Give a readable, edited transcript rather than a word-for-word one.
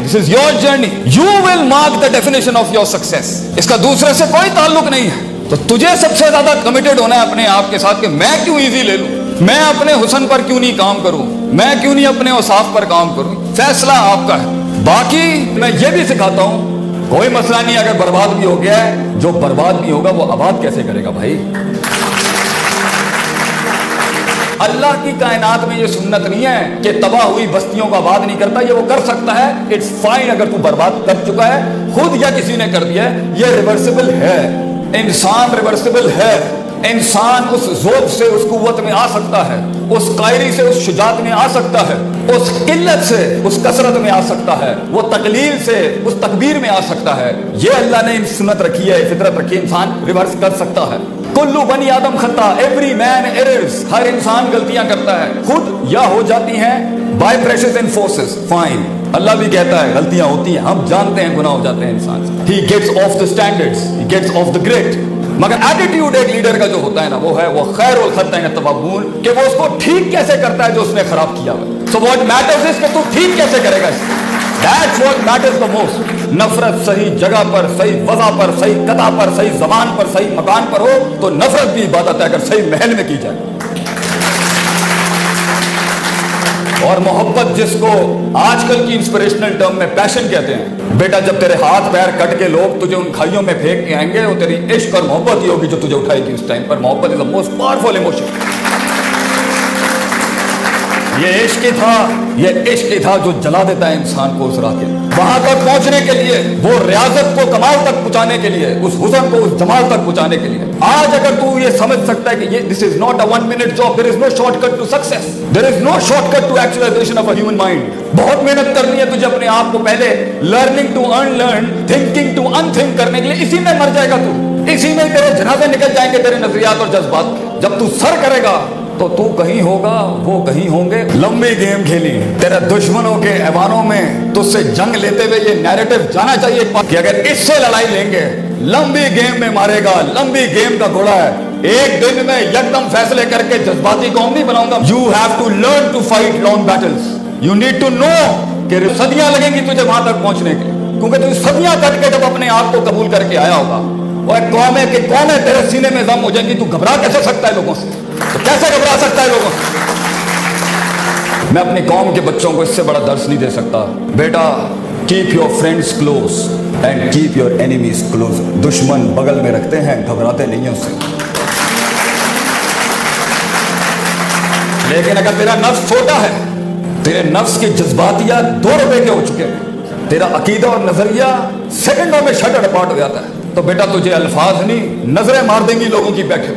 This is your journey, you will mark the definition of your success. इसका दूसरे से कोई ताल्लुक नहीं है। तो तुझे सबसे ज्यादा कमिटेड होना है अपने आप के साथ कि मैं क्यों इजी ले लूं, मैं अपने हुस्न पर क्यों नहीं काम करूं, मैं क्यों नहीं अपने औसाफ पर काम करूं। फैसला आपका है। बाकी मैं ये भी सिखाता हूं, कोई मसला नहीं अगर बर्बाद भी हो गया है, जो बर्बाद भी होगा वो आबाद कैसे करेगा भाई। अल्लाह की कायनात में ये सुन्नत नहीं है कि तबाह हुई बस्तियों को आबाद नहीं करता, ये वो कर सकता है। इट्स फाइन अगर तू बर्बाद कर चुका है खुद या किसी ने कर दिया है, ये रिवर्सिबल है। इंसान रिवर्सिबल है। इंसान उस ज़ोब से उस कुव्वत में आ सकता है, उस कायरी से उस शुजात में आ सकता है, उस किल्लत से उस कसरत में आ सकता है, वो तकलील से उस तकबीर में आ सकता है। ये अल्लाह ने सुन्नत रखी है, फितरत रखी है, इंसान रिवर्स कर सकता है। कुल्लू बनी आदम खता, एवरी मैन एरर्स, हर इंसान गलतियां करता है, खुद या हो जाती हैं by pressures and forces. Fine, Allah भी कहता है गलतियां होती हैं, हम जानते हैं गुनाह हो जाते हैं इंसान से। He gets off the standards, he gets off the grid. मगर एटीट्यूड एक लीडर का जो होता है ना, वो है वो खैरुल खत्ता तवाबून, कि वो उसको ठीक कैसे करता है जो उसने खराब किया हुआ। सो व्हाट मैटर्स इज कि तू ठीक कैसे करेगा। That's what matters the most. नफरत सही जगह पर, सही वजह पर, सही कदा पर, सही जबान पर, सही मकान पर हो तो नफरत भी इबादत है अगर सही महल में की जाए। और मोहब्बत, जिसको आजकल की इंस्पिरेशनल टर्म में पैशन कहते हैं, बेटा जब तेरे हाथ पैर कट के लोग तुझे उन खाइयों में फेंक के आएंगे, वो तेरी इश्क और मोहब्बत ही होगी जो तुझे उठाएगी उस टाइम पर। मोहब्बत is the most powerful emotion. ये इश्क ही था जो जला देता है इंसान को उस राह के वहां तक पहुंचने के लिए, वो रियाजत को कमाल तक पहुंचाने के लिए, उस हुस्न को उस जमाल तक पहुंचाने के लिए। आज अगर तू ये समझ सकता है कि ये this is not a 1 minute job, there is no shortcut to success, there is no shortcut to actualization of a human mind. बहुत मेहनत करनी है तुझे अपने आप को पहले learning to unlearn, thinking to unthink करने के लिए। इसी में मर जाएगा तू, इसी में तेरे जनाजे निकल जाएंगे तेरे नजरियात और जज्बात। जब तू सर करेगा तो तू कहीं होगा, वो कहीं होंगे। लंबी गेम खेली, तेरे दुश्मनों के ऐवानों में तुझसे जंग लेते हुए ये नैरेटिव जाना चाहिए कि अगर इससे लड़ाई लेंगे, लंबी गेम में मारेगा, लंबी गेम का घोड़ा है, एक दिन में एकदम फैसले करके जज्बाती कौम नहीं बनाऊंगा। You have to learn to fight long battles. You need to know कि सदियां लगेंगी तुझे वहां तक पहुंचने के लिए, क्योंकि तू सदियां कट के जब अपने आप को कबूल करके आया होगा, और कौम है कि कौन है तेरे सीने में दम हो जाएगी। तू घबरा कैसे सकता है लोगों से, तो कैसे घबरा सकता है लोगों से। मैं अपनी कौम के बच्चों को इससे बड़ा दर्स नहीं दे सकता, बेटा keep your friends close and keep your enemies close. दुश्मन बगल में रखते हैं, घबराते नहीं है उससे। लेकिन अगर तेरा नफ्स छोटा है, तेरे नफ्स के जज्बातियात 2 रुपए के हो चुके हैं, तेरा अकीदा और नजरिया सेकंडों में शटर अपार्ट हो जाता है, तो बेटा तुझे अल्फाज नहीं नजरें मार देंगी लोगों की बैठे।